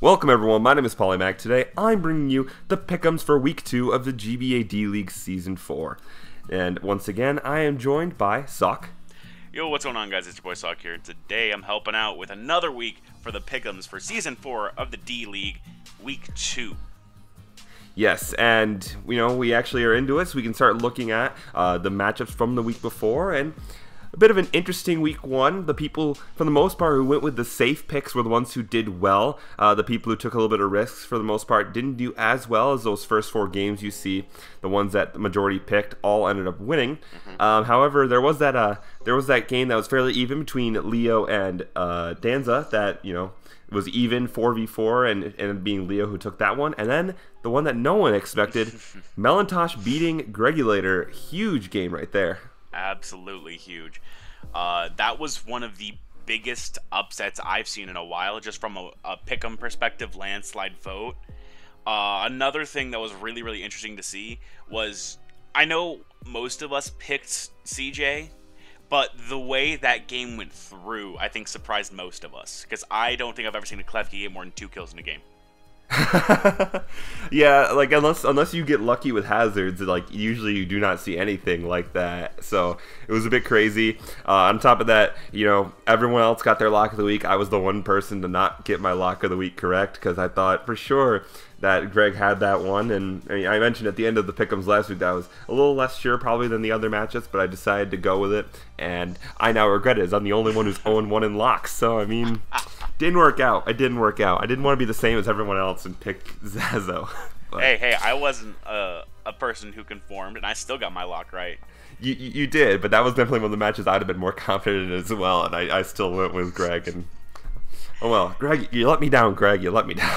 Welcome everyone, my name is PaullyMac. Today I'm bringing you the pick'ems for Week 2 of the GBA D-League Season 4. And once again, I am joined by Sock. Yo, what's going on, guys? It's your boy Sock here. Today I'm helping out with another week for the pick'ems for Season 4 of the D-League, Week 2. Yes, and we actually are into it, so we can start looking at the matchups from the week before, and a bit of an interesting week 1. The people, for the most part, who went with the safe picks were the ones who did well. The people who took a little bit of risks, for the most part, didn't do as well as those first 4 games you see. The ones that the majority picked all ended up winning. However, there was that game that was fairly even between Leo and Danza that, was even 4v4 and ended up being Leo who took that one. And then the one that no one expected, Melantosh beating Gregulator. Huge game right there. Absolutely huge. That was one of the biggest upsets I've seen in a while, just from a pick'em perspective, landslide vote. Another thing that was really, really interesting to see was, I know most of us picked CJ, but the way that game went through, I think, surprised most of us. Because I don't think I've ever seen a Klefki get more than 2 kills in a game. Yeah, like unless you get lucky with hazards, like usually you do not see anything like that. So it was a bit crazy. On top of that, everyone else got their lock of the week. I was the one person to not get my lock of the week correct because I thought for sure that Greg had that one, and I mentioned at the end of the pick'ems last week that I was a little less sure probably than the other matchups, but I decided to go with it, and I now regret it as I'm the only one who's 0-1 in locks. So I mean, didn't work out. It didn't work out. I didn't want to be the same as everyone else and pick Zazo. Hey, I wasn't a person who conformed, and I still got my lock right. You did, but that was definitely one of the matches I'd have been more confident in as well, and I still went with Greg. And oh well, Greg, you let me down. Greg, you let me down.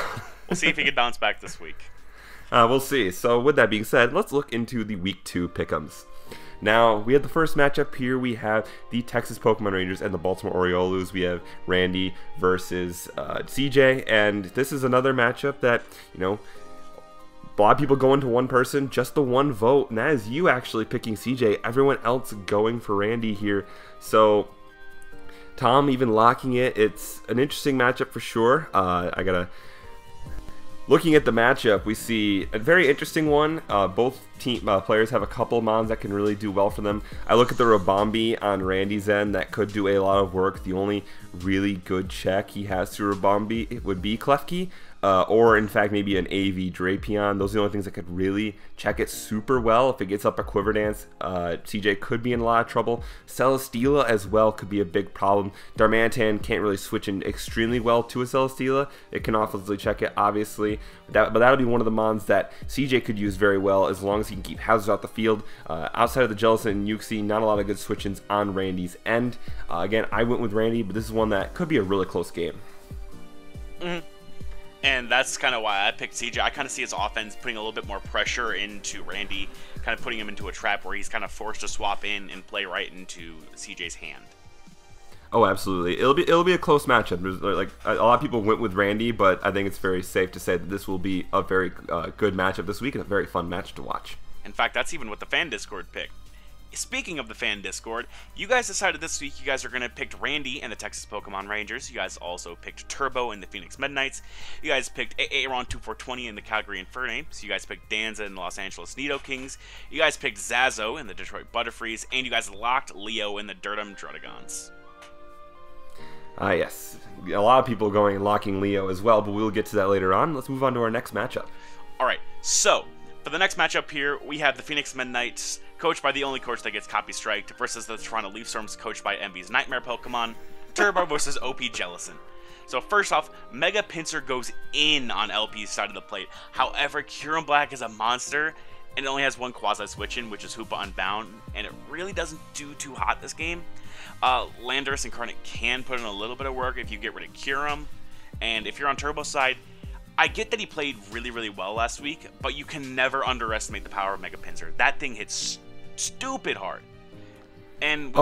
We'll see if he can bounce back this week. We'll see. So with that being said, let's look into the Week 2 pick'ems. Now, we have the first matchup here. We have the Texas Pokemon Rangers and the Baltimore Orioles. We have Randy versus CJ, and this is another matchup that, a lot of people going to one person, just the one vote, and that is you actually picking CJ. Everyone else going for Randy here. So Tom even locking it. It's an interesting matchup for sure. Looking at the matchup, we see a very interesting one. Both team players have a couple mons that can really do well for them. I look at the Rabombi on Randy's end that could do a lot of work. The only really good check he has to Rabombi would be Klefki, or in fact maybe an AV Drapion. Those are the only things that could really check it super well. If it gets up a Quiver Dance, CJ could be in a lot of trouble. Celesteela as well could be a big problem. Darmanitan can't really switch in extremely well to a Celesteela. It can offensively check it, obviously, but that'll be one of the mons that CJ could use very well as long as he can keep hazards out the field. Outside of the Jellicent and Uxie, not a lot of good switch-ins on Randy's end. Again, I went with Randy, but this is one that could be a really close game. And that's kind of why I picked CJ. I kind of see his offense putting a little bit more pressure into Randy, kind of putting him into a trap where he's kind of forced to swap in and play right into CJ's hand. Oh, absolutely. It'll be a close matchup. There's, like a lot of people went with Randy, but I think it's very safe to say that this will be a very good matchup this week and a very fun match to watch. In fact, that's even what the fan Discord picked. Speaking of the fan Discord, you guys decided this week you guys are going to pick Randy and the Texas Pokemon Rangers. You guys also picked Turbo and the Phoenix Midnights. You guys picked Aaron2420 and the Calgary Infernus. You guys picked Danza and the Los Angeles Nido Kings. You guys picked Zazo and the Detroit Butterfrees. And you guys locked Leo and the Dirtum Druddigons. Yes. A lot of people going and locking Leo as well, but we'll get to that later on. Let's move on to our next matchup. Alright, so for the next matchup here, we have the Phoenix Midnights, coached by the only coach that gets copy striked, versus the Toronto Leaf Storms, coached by Envy's Nightmare Pokemon, Turbo versus OP Jellicent. So first off, Mega Pinsir goes in on LP's side of the plate. However, Kyurem Black is a monster, and it only has one quasi-switch-in, which is Hoopa Unbound, and it really doesn't do too hot this game. Landorus Incarnate can put in a little bit of work if you get rid of Kyurem, and if you're on Turbo's side, I get that he played really, really well last week, but you can never underestimate the power of Mega Pinsir. That thing hits stupid hard. And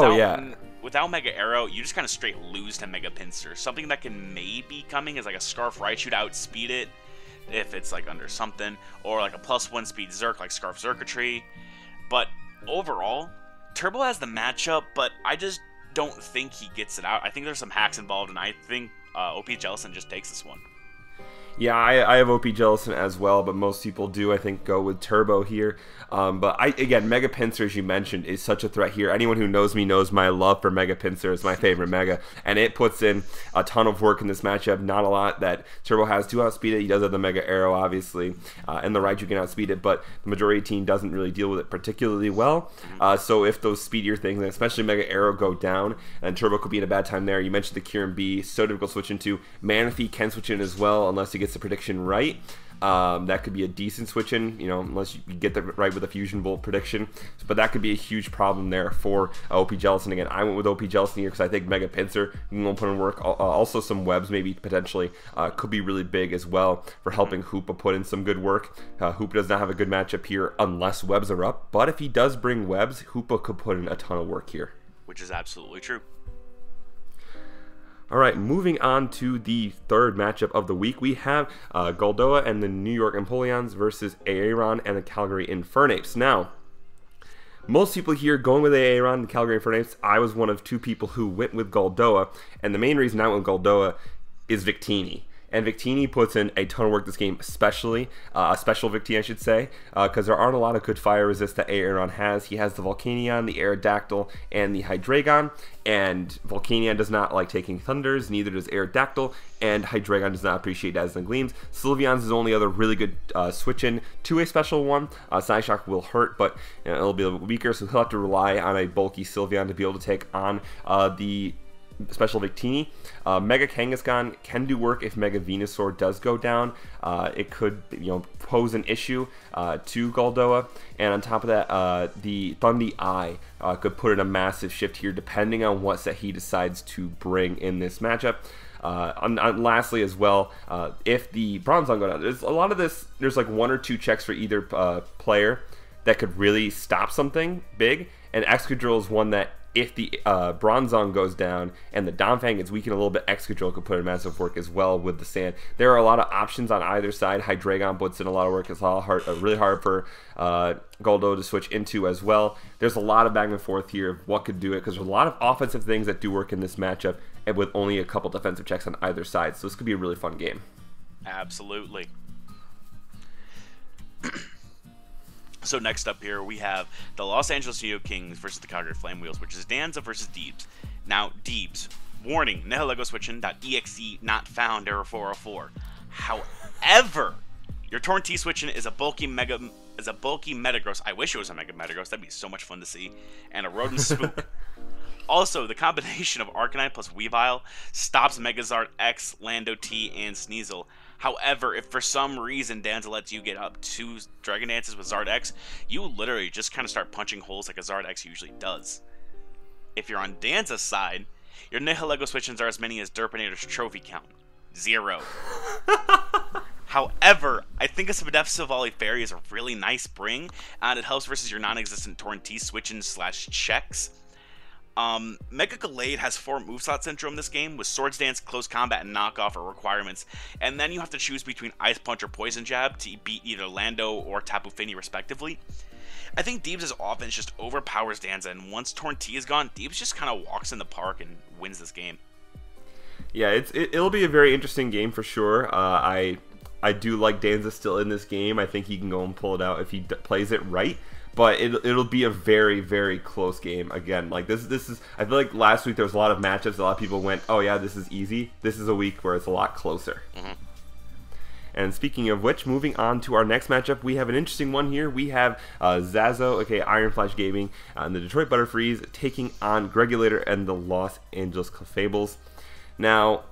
without Mega Arrow, you just kind of straight lose to Mega Pinsir. Something that can maybe coming is like a Scarf Raichu to outspeed it, if it's like under something, or like a +1 speed Zerk like Scarf Zerkatry. But overall, Turbo has the matchup, but I just don't think he gets it out. I think there's some hacks involved, and I think OP Jellicent just takes this one. Yeah, I have OP Jellison as well, but most people do, I think, go with Turbo here. But again, Mega Pinsir, as you mentioned, is such a threat here. Anyone who knows me knows my love for Mega Pinsir is my favorite Mega, and it puts in a ton of work in this matchup. Not a lot that Turbo has to outspeed it. He does have the Mega Arrow, obviously, and the Raichu can outspeed it, but the majority of the team doesn't really deal with it particularly well. So if those speedier things, and especially Mega Arrow, go down, and Turbo could be in a bad time there. You mentioned the Kyurem B, so difficult to switch into. Manaphy can switch in as well, unless he gets the prediction right. That could be a decent switch in, unless you get that right with a Fusion Bolt prediction. But that could be a huge problem there for OP Jellison. Again, I went with OP Jellison here because I think Mega Pinsir can put in work. Also, some webs maybe potentially could be really big as well for helping Hoopa put in some good work. Hoopa does not have a good matchup here unless webs are up. But if he does bring webs, Hoopa could put in a ton of work here. Which is absolutely true. All right, moving on to the third matchup of the week, we have Goldoa and the New York Poleons versus Aaron and the Calgary Infernus. Now, most people here going with Aaron and Calgary Infernus. I was one of two people who went with Goldoa, and the main reason I went with Goldoa is Victini. And Victini puts in a ton of work this game, especially a special Victini, I should say, because there aren't a lot of good fire resist that Aaron has. He has the Volcanion, the Aerodactyl, and the Hydreigon, and Volcanion does not like taking thunders, neither does Aerodactyl, and Hydreigon does not appreciate Dazzling Gleams. Sylveon's is the only other really good switch-in to a special one. Psyshock will hurt, but it'll be a little bit weaker, so he'll have to rely on a bulky Sylveon to be able to take on the special Victini. Mega Kangaskhan can do work if Mega Venusaur does go down. It could, pose an issue to Goldoa, and on top of that, the Thundi Eye could put in a massive shift here, depending on what set he decides to bring in this matchup. Lastly, as well, if the Bronzong go down, there's a lot of this. There's like one or two checks for either player that could really stop something big, and Excadrill is one that, if the Bronzong goes down and the Donphan gets weakened a little bit, Excadrill could put in massive work as well with the Sand. There are a lot of options on either side. Hydreigon puts in a lot of work. It's really hard for Goldo to switch into as well. There's a lot of back and forth here of what could do it, because there's a lot of offensive things that do work in this matchup, and with only a couple defensive checks on either side. So this could be a really fun game. Absolutely. So next up here, we have the Los Angeles Neo Kings versus the Calgary Flame Wheels, which is Danza versus Deebs. Now, Deebs, warning, Nihilego switchin.exe not found, error 404. However, your Torn T switchin is a bulky Metagross. I wish it was a Mega Metagross. That'd be so much fun to see. And a Rodent Spook. Also, the combination of Arcanine plus Weavile stops Megazord X, Lando T, and Sneasel. However, if for some reason Danza lets you get up 2 Dragon Dances with Zard X, you literally just kind of start punching holes like a Zard X usually does. If you're on Danza's side, your Nihilego switch-ins are as many as Derpinator's trophy count. 0. However, I think a Spadef Volley Fairy is a really nice bring, and it helps versus your non-existent Torn T switch-ins / checks. Mega Gallade has 4 moveslot syndrome this game, with Swords Dance, Close Combat, and Knockoff are requirements, and then you have to choose between Ice Punch or Poison Jab to beat either Lando or Tapu Fini respectively. I think Deebs' offense just overpowers Danza, and once Torn T is gone, Deebs just kind of walks in the park and wins this game. Yeah, it'll be a very interesting game for sure. I do like Danza still in this game. I think he can go and pull it out if he plays it right. But it'll be a very, very close game. Again, like this is. I feel like last week there was a lot of matchups. A lot of people went, "Oh yeah, this is easy." This is a week where it's a lot closer. And speaking of which, moving on to our next matchup, we have an interesting one here. We have Zazo, aka Iron Flash Gaming, and the Detroit Butterfrees taking on Gregulator and the Los Angeles Clefables. Now,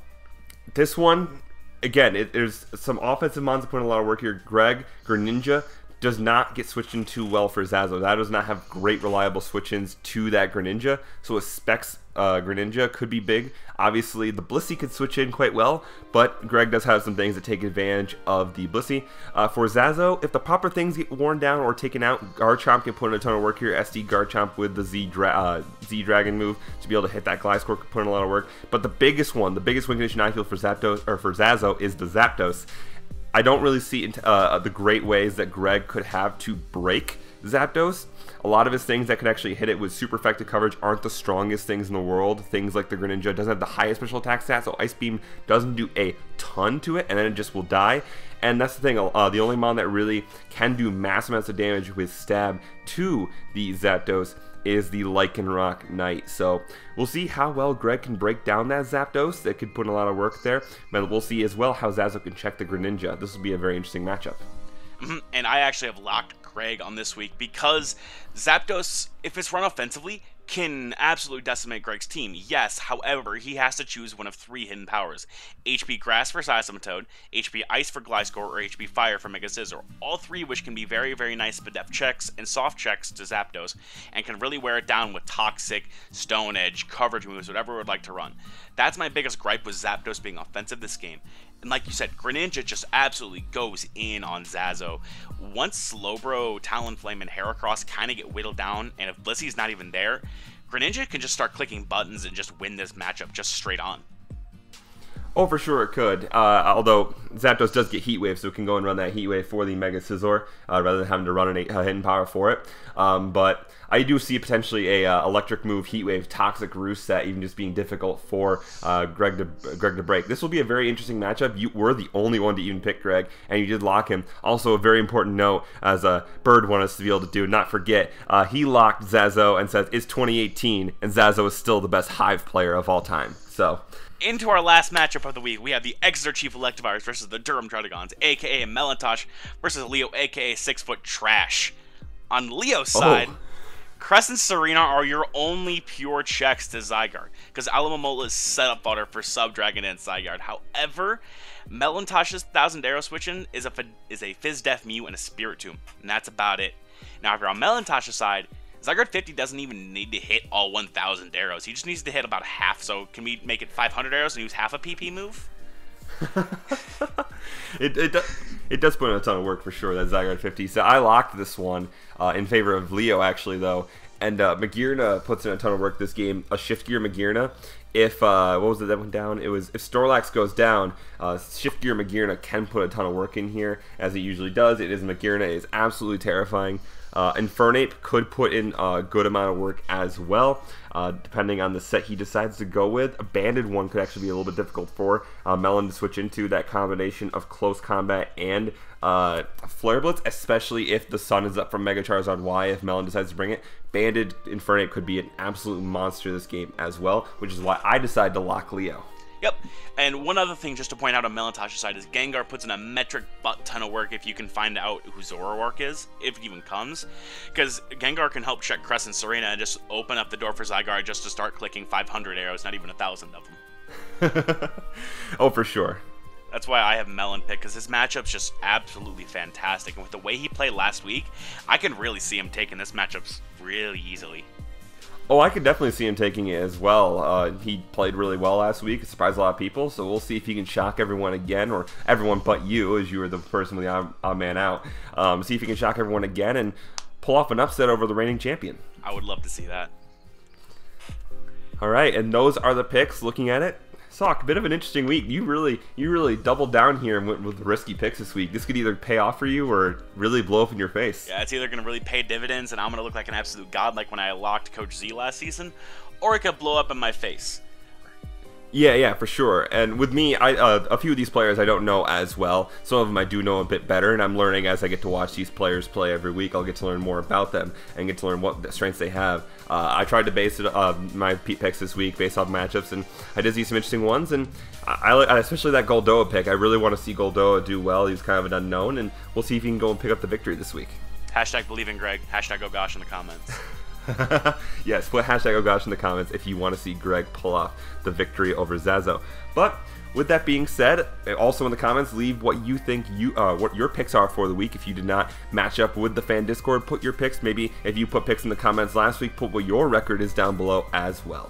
this one, again, there's some offensive mons putting a lot of work here. Greninja does not get switched in too well for Zazo. That does not have great reliable switch-ins to that Greninja, so a Specs Greninja could be big. Obviously, the Blissey could switch in quite well, but Greg does have some things that take advantage of the Blissey. For Zazo, if the proper things get worn down or taken out, Garchomp can put in a ton of work here. SD Garchomp with the Z-Dragon move to be able to hit that Gliscor could put in a lot of work. But the biggest win condition I feel for Zazo is the Zapdos. I don't really see the great ways that Greg could have to break Zapdos, a lot of his things that can actually hit it with super effective coverage aren't the strongest things in the world. Things like the Greninja doesn't have the highest special attack stat, so Ice Beam doesn't do a ton to it, and then it just will die. And that's the thing, the only mon that really can do mass amounts of damage with stab to the Zapdos is the Lycanroc Knight. So we'll see how well Greg can break down that Zapdos. That could put in a lot of work there. But we'll see as well how Zazo can check the Greninja. This will be a very interesting matchup. And I actually have locked Greg on this week because Zapdos, if it's run offensively, can absolutely decimate Greg's team. Yes, however, he has to choose one of 3 hidden powers. HP Grass for Seismitoad, HP Ice for Gliscor, or HP Fire for Mega Scizor. All 3 which can be very, very nice Spadef checks and soft checks to Zapdos, and can really wear it down with Toxic, Stone Edge, coverage moves, whatever would like to run. That's my biggest gripe with Zapdos being offensive this game. And like you said, Greninja just absolutely goes in on Zazo. Once Slowbro, Talonflame, and Heracross kind of get whittled down, and if Blissey's not even there, Greninja can just start clicking buttons and just win this matchup just straight on. Oh, for sure it could. Although Zapdos does get Heat Wave, so it can go and run that Heat Wave for the Mega Scizor rather than having to run a hidden power for it. But I do see potentially a electric move, Heat Wave, Toxic Roost set, even just being difficult for Greg to break. This will be a very interesting matchup. You were the only one to even pick Greg, and you did lock him. Also, a very important note, as Bird wanted us to be able to do, not forget, he locked Zazo and says it's 2018, and Zazo is still the best Hive player of all time. So into our last matchup of the week, we have the Exeter Chief Electivires versus the Durham Druddigons, aka Melantosh, versus Leo, aka 6-foot Trash. On Leo's side, Crescent Serena are your only pure checks to Zygarde, because Alomomola is setup fodder for Subdragon and Zygarde. However, Melantosh's 1000 Arrow switching is a Fizz Def Mew and a Spiritomb, and that's about it. Now, if you're on Melantosh's side, Zygarde 50 doesn't even need to hit all 1000 arrows. He just needs to hit about half. So can we make it 500 arrows and use half a PP move? It does put in a ton of work for sure, that Zygarde 50. So I locked this one in favor of Leo, actually, though. And Magearna puts in a ton of work this game. A Shift Gear Magearna. If, what was it that went down? It was, if Snorlax goes down, Shift Gear Magearna can put a ton of work in here, as it usually does. It is Magearna is absolutely terrifying. Infernape could put in a good amount of work as well, depending on the set he decides to go with. A banded one could actually be a little bit difficult for Melon to switch into, that combination of close combat and Flare Blitz, especially if the sun is up from Mega Charizard Y, if Melon decides to bring it. Banded Infernape could be an absolute monster this game as well, which is why I decided to lock Leo. Yep, and one other thing just to point out on Melantosh's side is Gengar puts in a metric butt ton of work if you can find out who Zoroark is, if it even comes. Because Gengar can help check Crescent Serena and just open up the door for Zygarde just to start clicking 500 arrows, not even 1,000 of them. Oh, for sure. That's why I have Melon pick, because his matchup's just absolutely fantastic. And with the way he played last week, I can really see him taking this matchup really easily. Oh, I could definitely see him taking it as well. He played really well last week. It surprised a lot of people, so we'll see if he can shock everyone again, or everyone but you, as you were the person with the odd man out. See if he can shock everyone again and pull off an upset over the reigning champion. I would love to see that. All right, and those are the picks. Looking at it, Sawk, a bit of an interesting week. You really doubled down here and went with risky picks this week. This could either pay off for you or really blow up in your face. Yeah, it's either going to really pay dividends and I'm going to look like an absolute god like when I locked Coach Z last season, or it could blow up in my face. Yeah, for sure. And with me, a few of these players I don't know as well. Some of them I do know a bit better, and I'm learning as I get to watch these players play every week. I'll get to learn more about them and get to learn what strengths they have. I tried to base it my picks this week based off matchups, and I did see some interesting ones. And I especially that Goldoa pick. I really want to see Goldoa do well. He's kind of an unknown, and we'll see if he can go and pick up the victory this week. Hashtag believe in Greg. Hashtag oh gosh in the comments. Yes, put hashtag oh gosh in the comments if you want to see Greg pull off the victory over Zazo. But with that being said, also in the comments, leave what you think what your picks are for the week. If you did not match up with the fan Discord, put your picks. Maybe if you put picks in the comments last week, put what your record is down below as well.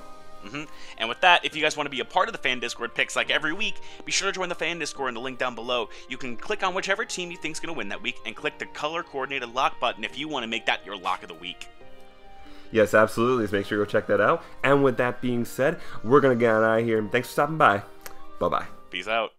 And with that, if you guys want to be a part of the fan Discord picks like every week, be sure to join the fan Discord in the link down below. You can click on whichever team you think is going to win that week and click the color coordinated lock button if you want to make that your lock of the week. Yes, absolutely. So make sure you go check that out. And with that being said, we're going to get out of here. Thanks for stopping by. Bye-bye. Peace out.